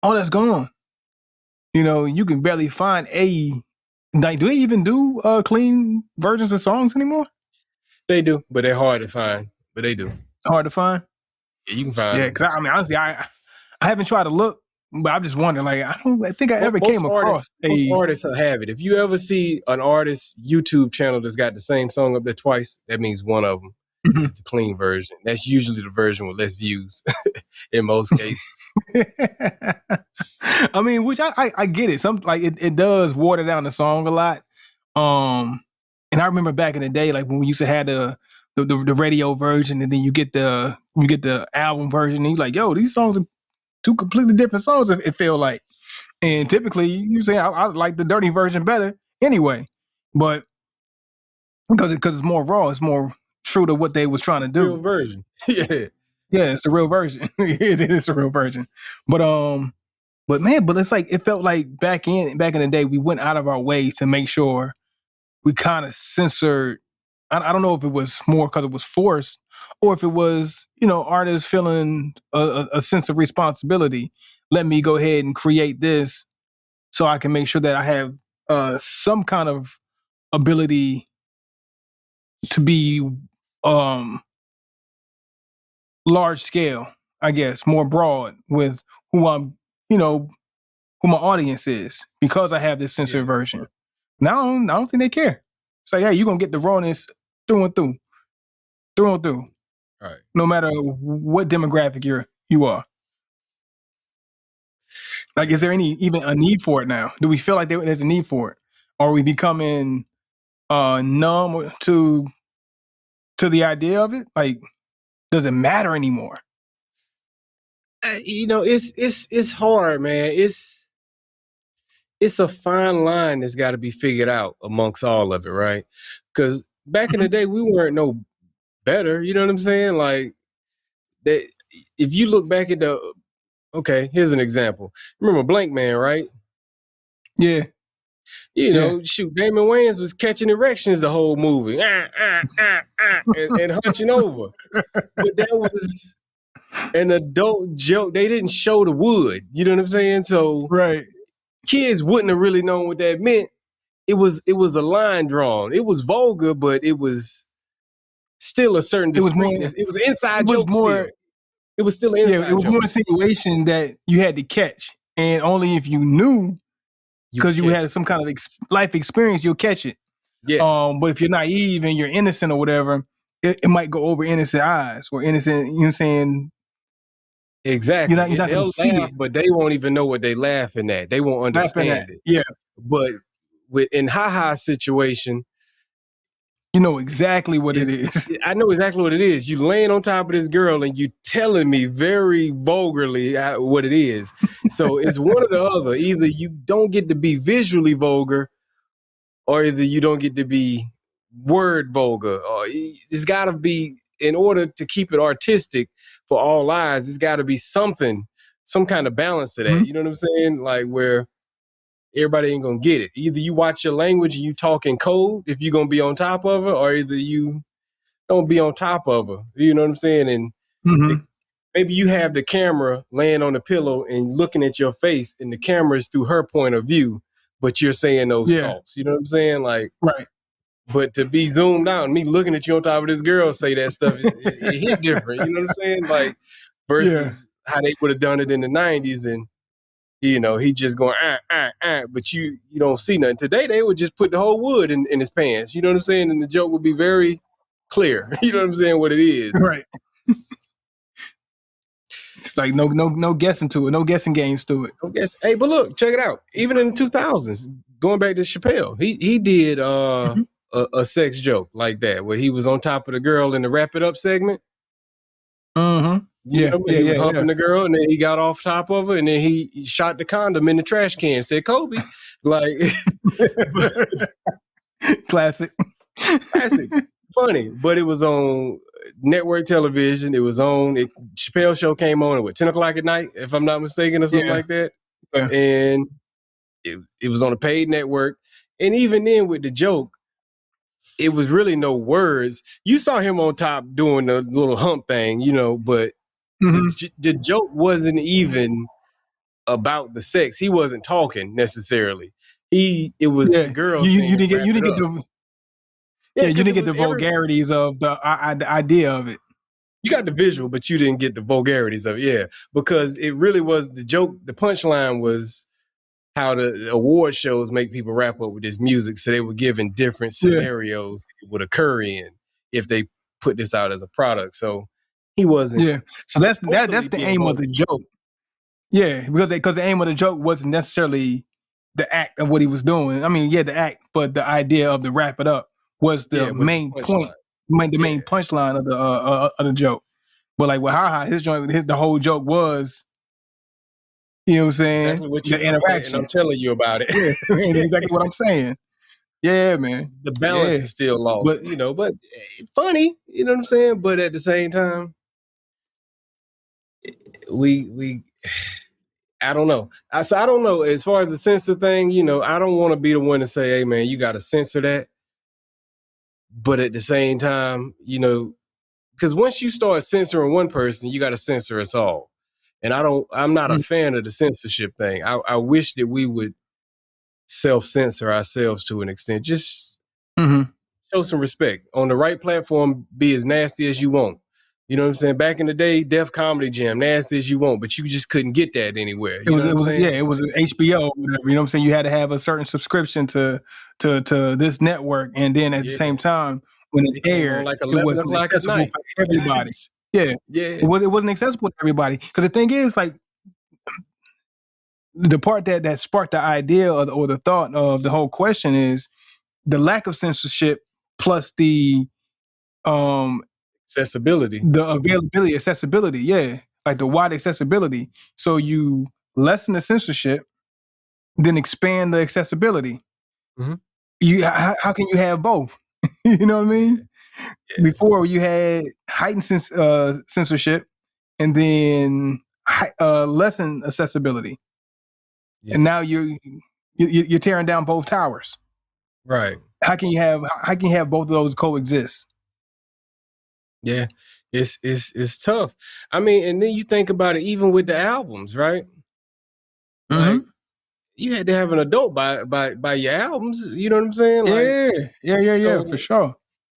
All that's gone. You can barely find like, do they even do clean versions of songs anymore? They do, but they're hard to find. But they do. Hard to find? Yeah, you can find them. Because honestly, I haven't tried to look But I'm just wondering, like, I think I ever came across most artists will have it. If you ever see an artist's YouTube channel that's got the same song up there twice, that means one of them is the clean version. That's usually the version with less views in most cases. I mean, which I get it. Some like it does water down the song a lot. And I remember back in the day, like when we used to have the radio version, and then you get the album version, and you're like, yo, these songs are two completely different songs. It feel like, and typically you say I like the dirty version better anyway, but because it's more raw, it's more true to what they was trying to do. Real version, yeah, it's the real version. It's the real version, but it's like it felt like back in the day we went out of our way to make sure we kind of censored. I don't know if it was more because it was forced or if it was, artists feeling a sense of responsibility. Let me go ahead and create this so I can make sure that I have some kind of ability to be large scale, I guess, more broad with who I'm, who my audience is, because I have this censored version. Now I don't think they care. It's like, hey, you're gonna get the rawness through and through. Right. No matter what demographic you are. Like, is there even a need for it now? Do we feel like there's a need for it? Or are we becoming numb to the idea of it? Like, does it matter anymore? It's hard, man. It's a fine line that's got to be figured out amongst all of it, right? Because back in the day, we weren't no better. You know what I'm saying? Like, that. If you look back at here's an example. Remember Blank Man, right? Yeah. Shoot, Damon Wayans was catching erections the whole movie, and hunching over. But that was an adult joke. They didn't show the wood. You know what I'm saying? So right. Kids wouldn't have really known what that meant. It was a line drawn. It was vulgar, but it was still a certain discreetness. It was an inside joke. It was still an inside joke. It was more a situation that you had to catch, and only if you knew, because you had some kind of life experience, you'll catch it. Yes. But if you're naive and you're innocent or whatever, it might go over innocent eyes or innocent. You know what I'm saying? Exactly. You're not they'll gonna see laugh, it, but they won't even know what they laughing at. They won't understand it. Yeah. But in Ha-Ha's situation, you know exactly what it is. I know exactly what it is. You laying on top of this girl and you telling me very vulgarly what it is. So it's one or the other. Either you don't get to be visually vulgar, or either you don't get to be word vulgar. Or it's got to be, in order to keep it artistic for all eyes, it's got to be some kind of balance to that. Mm-hmm. You know what I'm saying? Like, where everybody ain't gonna get it. Either you watch your language and you talk in code if you're gonna be on top of her, or either you don't be on top of her. You know what I'm saying? And maybe you have the camera laying on the pillow and looking at your face, and the camera is through her point of view, but you're saying those thoughts. You know what I'm saying? Like, right. But to be zoomed out and me looking at you on top of this girl say that stuff, it hit different. You know what I'm saying? Like, versus how they would have done it in the 90s, and he just going, but you don't see nothing. Today, they would just put the whole wood in his pants. You know what I'm saying? And the joke would be very clear. You know what I'm saying? What it is. Right. It's like no guessing to it. No guessing games to it. No guess. Hey, but look, check it out. Even in the 2000s, going back to Chappelle, he did a sex joke like that, where he was on top of the girl in the Wrap It Up segment. Mm-hmm. He was humping the girl, and then he got off top of her, and then he shot the condom in the trash can. Said Kobe, like, classic, funny. But it was on network television. It was on Chappelle show came on at 10 o'clock at night, if I'm not mistaken, or something like that. Yeah. And it was on a paid network. And even then, with the joke, it was really no words. You saw him on top doing the little hump thing, but the joke wasn't even about the sex. He wasn't talking necessarily. It was the girl. You didn't get the vulgarities of the idea of it. You got the visual, but you didn't get the vulgarities of it. Yeah, because it really was the joke. The punchline was how the award shows make people wrap up with this music. So they were given different scenarios it would occur in if they put this out as a product. So he wasn't. Yeah. So that's the aim of the joke. Yeah, because the aim of the joke wasn't necessarily the act of what he was doing. I mean, yeah, the act, but the idea of the wrap it up was the main point, the main punchline of the joke. But like with Ha his joint, the whole joke was, you know what I'm saying? Exactly what you the interaction. And I'm telling you about it. Yeah, exactly what I'm saying. Yeah, man. The balance is still lost, but funny, you know what I'm saying? But at the same time, we I don't know. So I don't know. As far as the censor thing, I don't want to be the one to say, hey man, you got to censor that. But at the same time, because once you start censoring one person, you got to censor us all. And I'm not a fan of the censorship thing. I wish that we would self-censor ourselves to an extent. Just show some respect. On the right platform, be as nasty as you want. You know what I'm saying? Back in the day, Def Comedy Jam, nasty as you want, but you just couldn't get that anywhere. It was an HBO or whatever. You know what I'm saying? You had to have a certain subscription to this network, and then at the same time, when it aired, like it wasn't accessible for everybody. Yeah. It wasn't accessible to everybody. Because the thing is, like, the part that sparked the idea or the thought of the whole question is the lack of censorship plus the accessibility, the availability, accessibility, like the wide accessibility. So you lessen the censorship, then expand the accessibility. You how can you have both? You know what I mean? Before you had heightened censorship, and then lessen accessibility, and now you're tearing down both towers. Right? How can you have both of those coexist? Yeah, it's tough. I mean, and then you think about it, even with the albums, right? Like you had to have an adult buy your albums. You know what I'm saying? Like, yeah, for sure.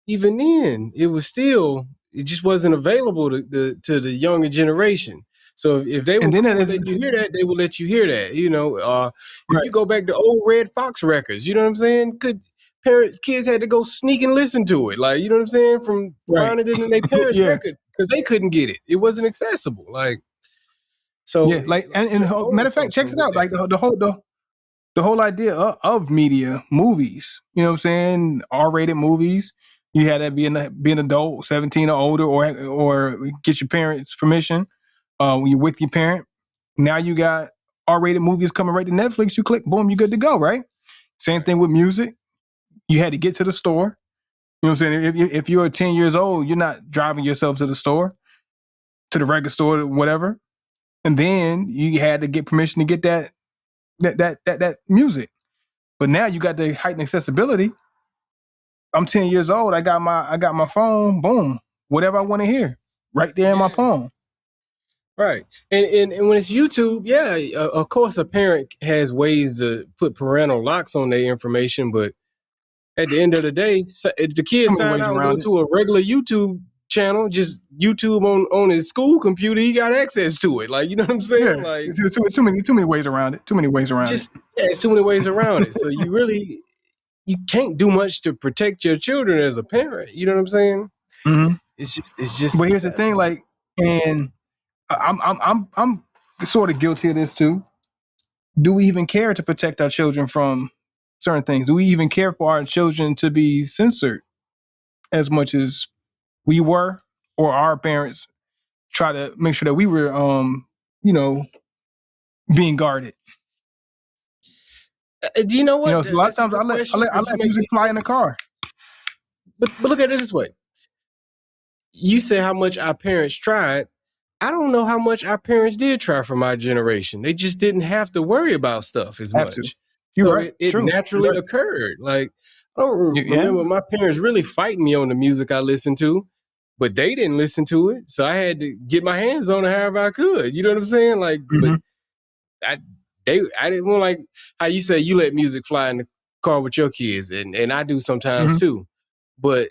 Even then, it just wasn't available to the younger generation. So if they would let you hear that, they will let you hear that. If you go back to old Red Fox records, you know what I'm saying? Kids had to go sneak and listen to it, like, you know what I'm saying, from finding it in their parents' record because they couldn't get it. It wasn't accessible. Like, so like, and matter of fact, check this out. Like the whole idea of media, movies. You know what I'm saying? R-rated movies. You had to be an adult, 17 or older, or get your parents' permission when you're with your parent. Now you got R-rated movies coming right to Netflix. You click, boom, you're good to go, right? Same thing with music. You had to get to the store. You know what I'm saying? If you're 10 years old, you're not driving yourself to the store, to the record store, whatever. And then you had to get permission to get that music. But now you got the heightened accessibility. I'm 10 years old. I got my phone. Boom, whatever I want to hear, right there in my palm. Right, and when it's YouTube, of course, a parent has ways to put parental locks on their information, but at the end of the day, if the kid sign out and go to a regular YouTube channel, just YouTube on his school computer, he got access to it. Like, you know what I'm saying? Yeah. Like, it's too many ways around it. It's too many ways around it. So you can't do much to protect your children as a parent. You know what I'm saying? It's just. But here's the thing, like, and I'm sort of guilty of this too. Do we even care to protect our children from certain things? Do we even care for our children to be censored as much as we were, or our parents try to make sure that we were, being guarded? Do you know what? So a lot of times I let music fly in the car. But look at it this way. You say how much our parents tried. I don't know how much our parents did try for my generation. They just didn't have to worry about stuff as much. So it naturally occurred. Like, I don't remember my parents really fighting me on the music I listened to, but they didn't listen to it. So I had to get my hands on it however I could. You know what I'm saying? Like, but I didn't want, like how you say you let music fly in the car with your kids, and I do sometimes too. But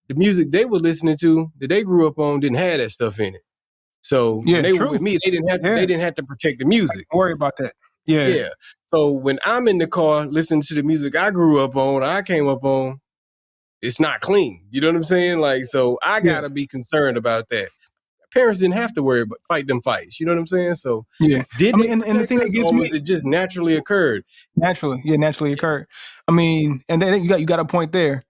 the music they were listening to that they grew up on didn't have that stuff in it. So when they were with me, they didn't have to protect the music. Don't worry about that. Yeah. Yeah. So when I'm in the car listening to the music I grew up on, I came up on, it's not clean. You know what I'm saying? Like, so I gotta be concerned about that. Parents didn't have to worry about fight them fights. You know what I'm saying? So did and the thing that gets me, was it just naturally occurred? Naturally occurred. I mean, and then you got a point there.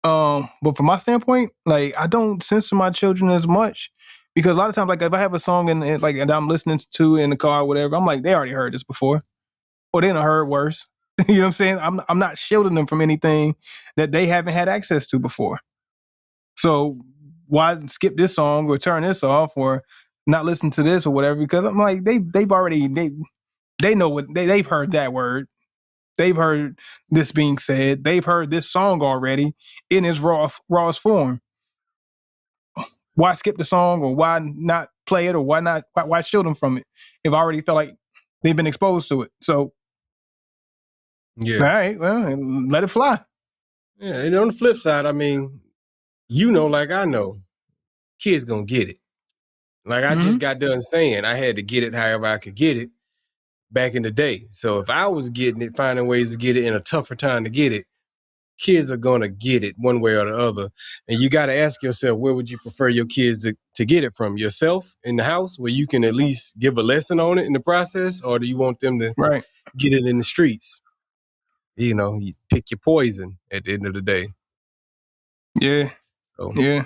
But from my standpoint, like I don't censor my children as much because a lot of times, like if I have a song and I'm listening to in the car or whatever, I'm like, they already heard this before, or they done heard worse. You know what I'm saying? I'm not shielding them from anything that they haven't had access to before. So why skip this song or turn this off or not listen to this or whatever? Because I'm like, they've already they know what they've heard that word. They've heard this being said. They've heard this song already in its rawest form. Why skip the song or why not play it or why shield them from it if I already felt like they've been exposed to it? So, all right, well, let it fly. Yeah, and on the flip side, I mean, like I know, kids gonna get it. Like I just got done saying, I had to get it however I could get it back in the day. So if I was getting it, finding ways to get it in a tougher time to get it, kids are going to get it one way or the other. And you got to ask yourself, where would you prefer your kids to get it from? Yourself in the house where you can at least give a lesson on it in the process? Or do you want them to get it in the streets? You know, you pick your poison at the end of the day. Yeah. So. Yeah.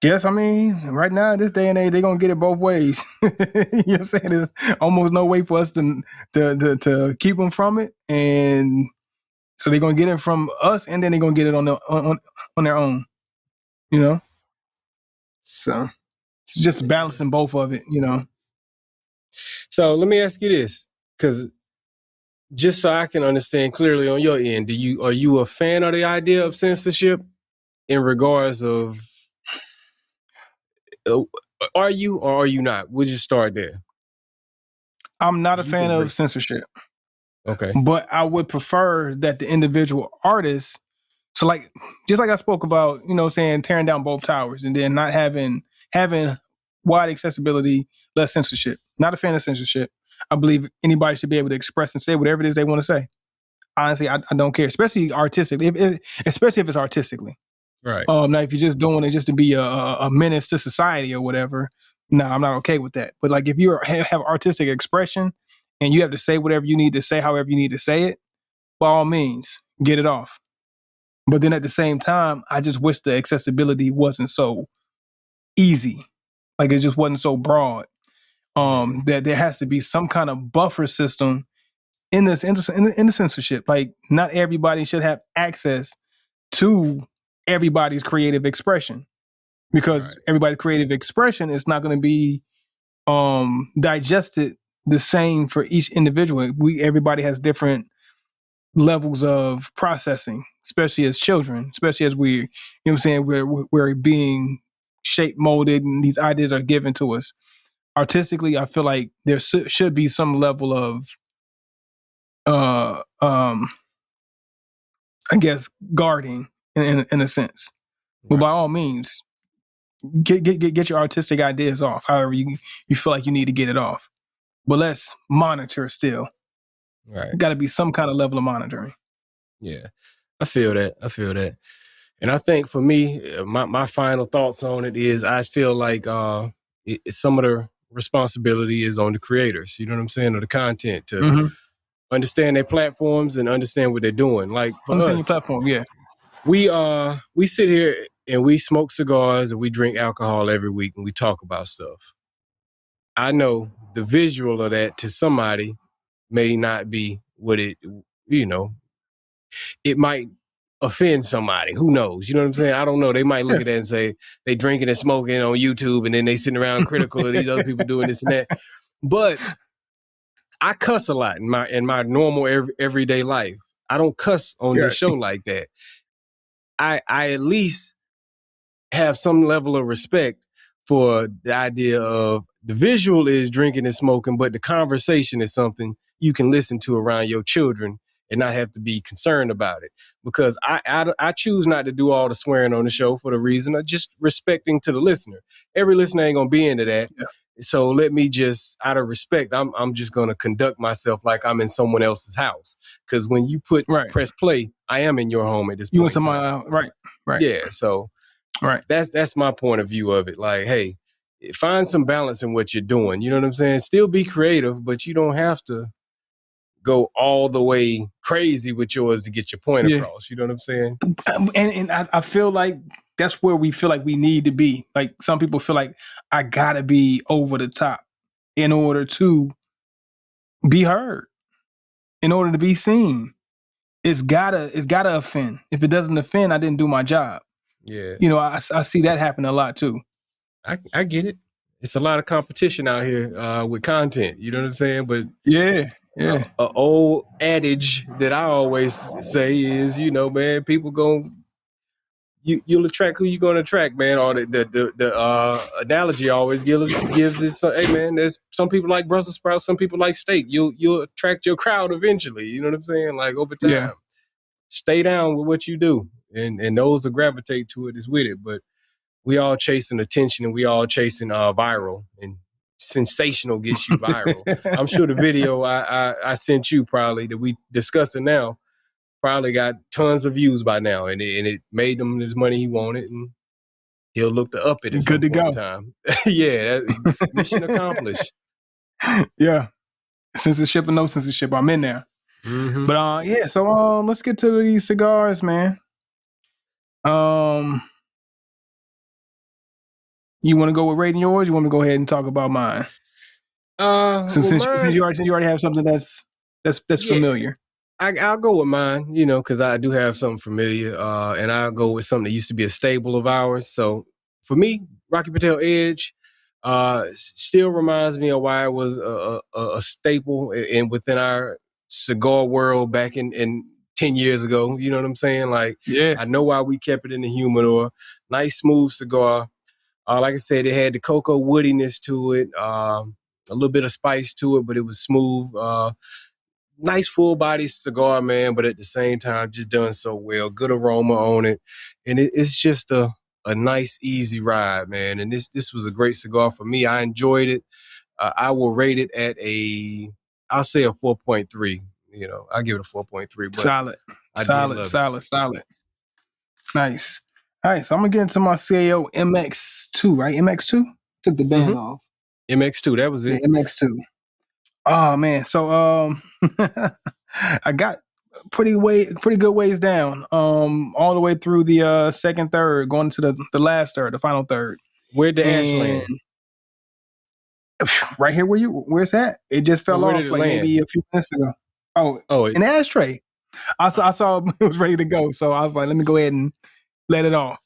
Guess, I mean, right now, this day and age, they're going to get it both ways. You know what I'm saying? There's almost no way for us to keep them from it. And so they're going to get it from us, and then they're going to get it on their own, you know? So it's just balancing both of it, you know? So let me ask you this, because just so I can understand clearly on your end, are you a fan of the idea of censorship in regards of, are you or are you not? We'll just start there. I'm not a fan of censorship. Okay. But I would prefer that the individual artists, so like, just like I spoke about, you know, saying tearing down both towers and then not having wide accessibility, less censorship. Not a fan of censorship. I believe anybody should be able to express and say whatever it is they want to say. Honestly, I don't care, especially artistically, especially if it's artistically. Right. Now, if you're just doing it just to be a menace to society or whatever, no, I'm not okay with that. But like, if you have artistic expression and you have to say whatever you need to say, however you need to say it, by all means, get it off. But then at the same time, I just wish the accessibility wasn't so easy. Like it just wasn't so broad. That there has to be some kind of buffer system in the censorship. Like not everybody should have access to everybody's creative expression, because everybody's creative expression is not going to be digested the same for each individual. Everybody has different levels of processing, especially as children, especially as we, you know what I'm saying, we're being shape molded and these ideas are given to us. Artistically, I feel like there should be some level of I guess guarding in a sense. But by all means, get your artistic ideas off. However you feel like you need to get it off. But let's monitor still. Right. Got to be some kind of level of monitoring. Yeah, I feel that. And I think for me, my final thoughts on it is I feel like some of the responsibility is on the creators, you know what I'm saying, or the content to understand their platforms and understand what they're doing. Like for us, your platform, yeah. We sit here and we smoke cigars and we drink alcohol every week and we talk about stuff. I know the visual of that to somebody may not be what it, you know, it might offend somebody. Who knows? You know what I'm saying? I don't know. They might look at that and say they drinking and smoking on YouTube and then they sitting around critical of these other people doing this and that. But I cuss a lot in my normal everyday life. I don't cuss on this show like that. I at least have some level of respect for the idea of the visual is drinking and smoking, but the conversation is something you can listen to around your children and not have to be concerned about it. Because I choose not to do all the swearing on the show for the reason of just respecting to the listener. Every listener ain't gonna be into that. Yeah. So let me just, out of respect, I'm just gonna conduct myself like I'm in someone else's house. Because when you press play, I am in your home at this point. You want somebody, right? Yeah. So that's my point of view of it. Like, hey, find some balance in what you're doing. You know what I'm saying? Still be creative, but you don't have to go all the way crazy with yours to get your point across. You know what I'm saying? And I feel like that's where we feel like we need to be. Like some people feel like I gotta be over the top in order to be heard, in order to be seen. It's gotta offend. If it doesn't offend, I didn't do my job. Yeah. You know, I see that happen a lot too. I get it. It's a lot of competition out here with content. You know what I'm saying? But yeah. An old adage that I always say is, you know, man, people you'll attract who you're gonna attract, man. Or the analogy I always gives is, hey man, there's some people like Brussels sprouts, some people like steak. You'll attract your crowd eventually. You know what I'm saying? Like over time, stay down with what you do, and those that gravitate to it is with it. But we all chasing attention, and we all chasing viral, and sensational gets you viral. I'm sure the video I sent you probably that we discussing now probably got tons of views by now, and it made him his money he wanted, and he'll look to up it at some point in time. Yeah, mission accomplished. Yeah, censorship or no censorship, I'm in there. Mm-hmm. But yeah, so let's get to these cigars, man. You want to go with rating yours? You want me to go ahead and talk about mine? Since you already have something that's familiar. I'll go with mine, you know, because I do have something familiar, and I'll go with something that used to be a staple of ours. So for me, Rocky Patel Edge still reminds me of why it was a staple within our cigar world back in 10 years ago. You know what I'm saying? Like, I know why we kept it in the humidor. Nice, smooth cigar. Like I said, it had the cocoa woodiness to it, a little bit of spice to it, but it was smooth. Nice full body cigar, man, but at the same time, just done so well. Good aroma on it. And it's just a nice, easy ride, man. And this was a great cigar for me. I enjoyed it. I will rate it at I'll say a 4.3. You know, I'll give it a 4.3. But Solid. Nice. All right, so I'm going to get into my CAO MX2, right? MX2? Took the band off. MX2, that was it. Yeah, MX2. Oh, man. So I got pretty good ways down, all the way through the second third, going to the last third, the final third. Where'd the ash land? Right here where it's at. It just fell off like maybe a few minutes ago. Oh, an ashtray. I saw it was ready to go, so I was like, let me go ahead and let it off.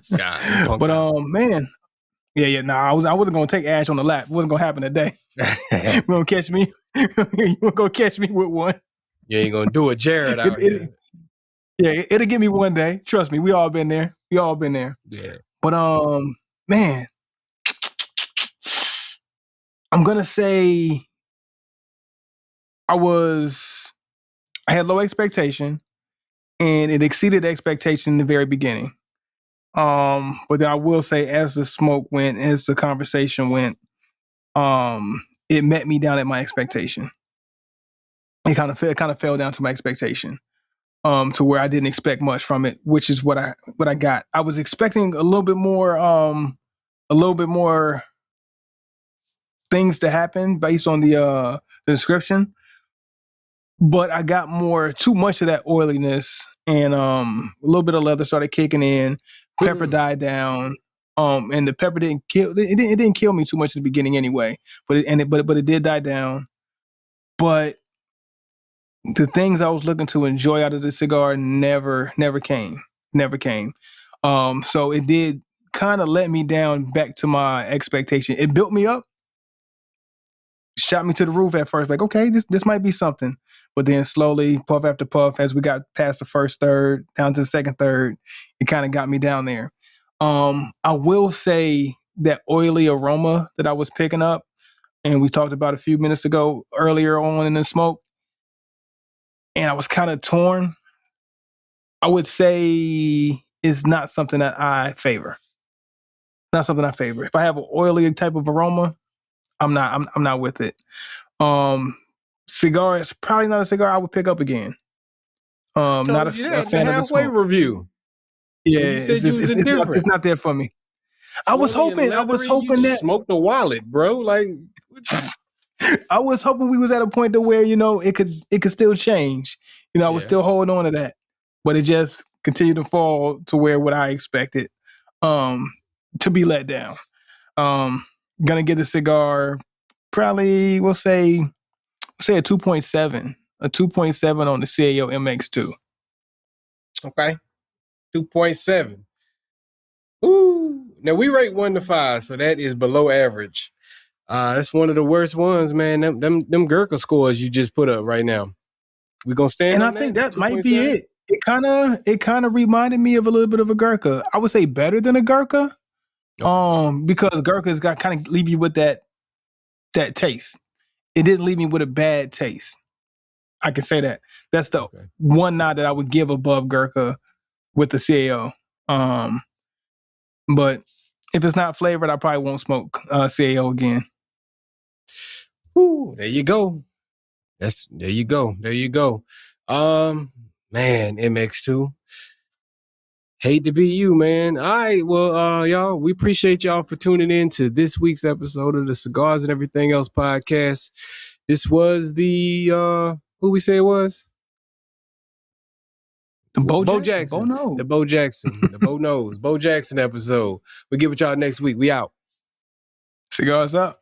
But man, yeah. No, I wasn't gonna take ash on the lap. It wasn't gonna happen today. You gonna catch me? You gonna catch me with one? You ain't gonna do it, Jared out here. Yeah, it'll get me one day. Trust me, we all been there. Yeah. But man, I'm gonna say I had low expectation, and it exceeded expectation in the very beginning. But then I will say, as the smoke went, as the conversation went, it met me down at my expectation. It kind of fell down to my expectation, to where I didn't expect much from it, which is what I got. I was expecting a little bit more things to happen based on the description, but I got too much of that oiliness, and a little bit of leather started kicking in. Pepper died down, and the pepper didn't kill. It didn't kill me too much in the beginning anyway, but it did die down. But the things I was looking to enjoy out of the cigar never came. So it did kind of let me down back to my expectation. It built me up, shot me to the roof at first, like, okay, this might be something. But then slowly, puff after puff, as we got past the first third, down to the second third, it kind of got me down there. I will say that oily aroma that I was picking up, and we talked about a few minutes ago, earlier on in the smoke, and I was kind of torn. I would say it's not something that I favor. Not something I favor. If I have an oily type of aroma, I'm not with it. Cigar is probably not a cigar I would pick up again. Not Told a you that the fan of the halfway smoke. review. Yeah, When you said you was indifferent. it's not there for me. I was hoping You just that smoked the wallet, bro. Like, I was hoping we was at a point to where, it could still change. I was still holding on to that, but it just continued to fall to where what I expected, to be let down. Gonna get the cigar probably, we'll say a 2.7, a 2.7 on the CAO MX2. Okay. 2.7. Ooh. Now we rate 1 to 5, so that is below average. That's one of the worst ones, man. Them Gurkha scores you just put up right now. We gonna stand and on I think that? that might be it. It kind of reminded me of a little bit of a Gurkha. I would say better than a Gurkha. Okay. Because Gurkha's got kind of leave you with that taste. It didn't leave me with a bad taste. I can say that. That's the one nod that I would give above Gurkha with the CAO. But if it's not flavored, I probably won't smoke CAO again. Ooh, there you go. There you go. Man, MX2. Hate to be you, man. All right, well, y'all, we appreciate y'all for tuning in to this week's episode of the Cigars and Everything Else podcast. This was the who we say it was? The Bo Jackson. Bo the Bo Jackson. The Bo knows. Bo Jackson episode. We'll get with y'all next week. We out. Cigars up.